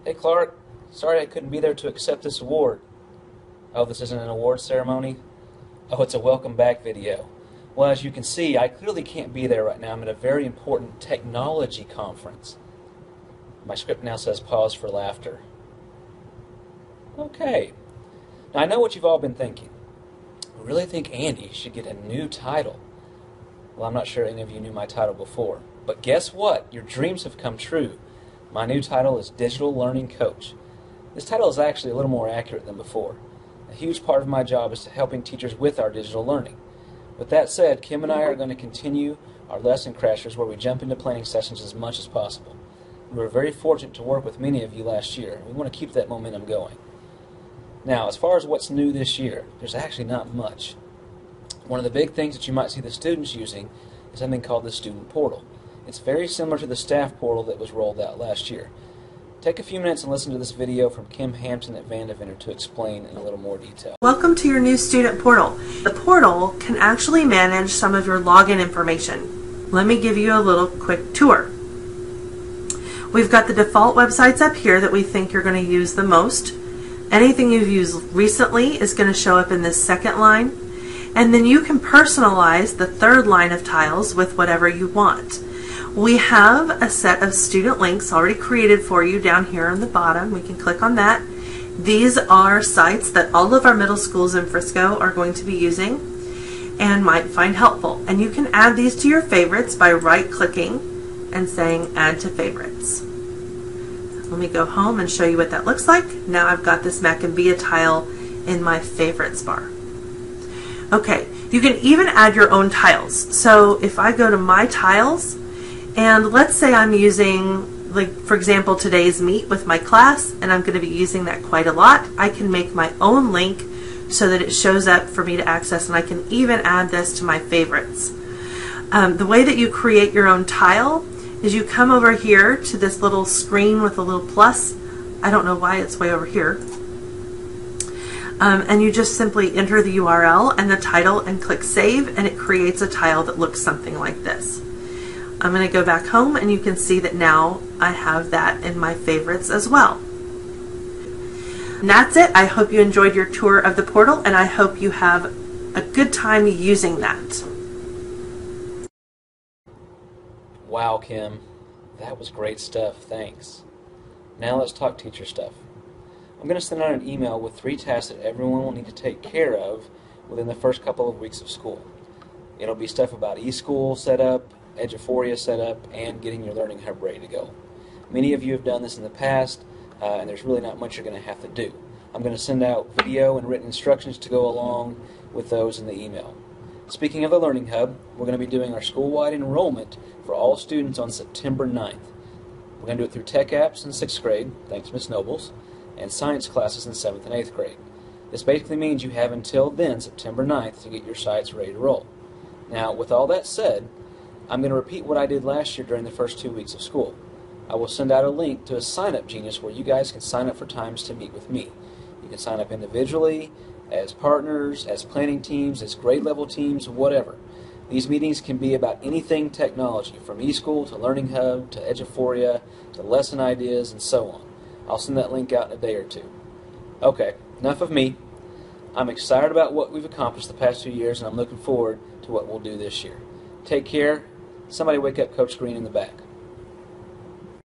Hey Clark, sorry I couldn't be there to accept this award. Oh, this isn't an award ceremony? Oh, it's a welcome back video. Well, as you can see, I clearly can't be there right now. I'm at a very important technology conference. My script now says pause for laughter. Okay. Now I know what you've all been thinking. I really think Andy should get a new title. Well, I'm not sure any of you knew my title before. But guess what? Your dreams have come true. My new title is Digital Learning Coach. This title is actually a little more accurate than before. A huge part of my job is helping teachers with our digital learning. With that said, Kim and I are going to continue our lesson crashers where we jump into planning sessions as much as possible. We were very fortunate to work with many of you last year. We want to keep that momentum going. Now, as far as what's new this year, there's actually not much. One of the big things that you might see the students using is something called the Student Portal. It's very similar to the Staff Portal that was rolled out last year. Take a few minutes and listen to this video from Kim Hampton at Vandeventer to explain in a little more detail. Welcome to your new Student Portal. The portal can actually manage some of your login information. Let me give you a little quick tour. We've got the default websites up here that we think you're going to use the most. Anything you've used recently is going to show up in this second line. And then you can personalize the third line of tiles with whatever you want. We have a set of student links already created for you down here on the bottom. We can click on that. These are sites that all of our middle schools in Frisco are going to be using and might find helpful. And you can add these to your favorites by right-clicking and saying Add to Favorites. Let me go home and show you what that looks like. Now I've got this Maccabeah tile in my Favorites bar. Okay, you can even add your own tiles. So if I go to My Tiles, and let's say I'm using, like for example, today's Meet with my class, and I'm going to be using that quite a lot, I can make my own link so that it shows up for me to access, and I can even add this to my favorites. The way that you create your own tile is you come over here to this little screen with a little plus. I don't know why it's way over here. And you just simply enter the URL and the title and click Save, and it creates a tile that looks something like this. I'm going to go back home, and you can see that now I have that in my favorites as well. And that's it. I hope you enjoyed your tour of the portal, and I hope you have a good time using that. Wow, Kim. That was great stuff. Thanks. Now let's talk teacher stuff. I'm going to send out an email with 3 tasks that everyone will need to take care of within the first couple of weeks of school. It'll be stuff about eSchool setup, Eduphoria setup, and getting your Learning Hub ready to go. Many of you have done this in the past, and there's really not much you're going to have to do. I'm going to send out video and written instructions to go along with those in the email. Speaking of the Learning Hub, we're going to be doing our school-wide enrollment for all students on September 9th. We're going to do it through tech apps in 6th grade, thanks Ms. Nobles, and science classes in 7th and 8th grade. This basically means you have until then, September 9th, to get your sites ready to roll. Now, with all that said, I'm going to repeat what I did last year during the first 2 weeks of school. I will send out a link to a sign-up Genius where you guys can sign up for times to meet with me. You can sign up individually, as partners, as planning teams, as grade level teams, whatever. These meetings can be about anything technology, from eSchool to Learning Hub to Eduphoria to lesson ideas and so on. I'll send that link out in a day or two. Okay, enough of me. I'm excited about what we've accomplished the past 2 years, and I'm looking forward to what we'll do this year. Take care. Somebody wake up Coach Green in the back.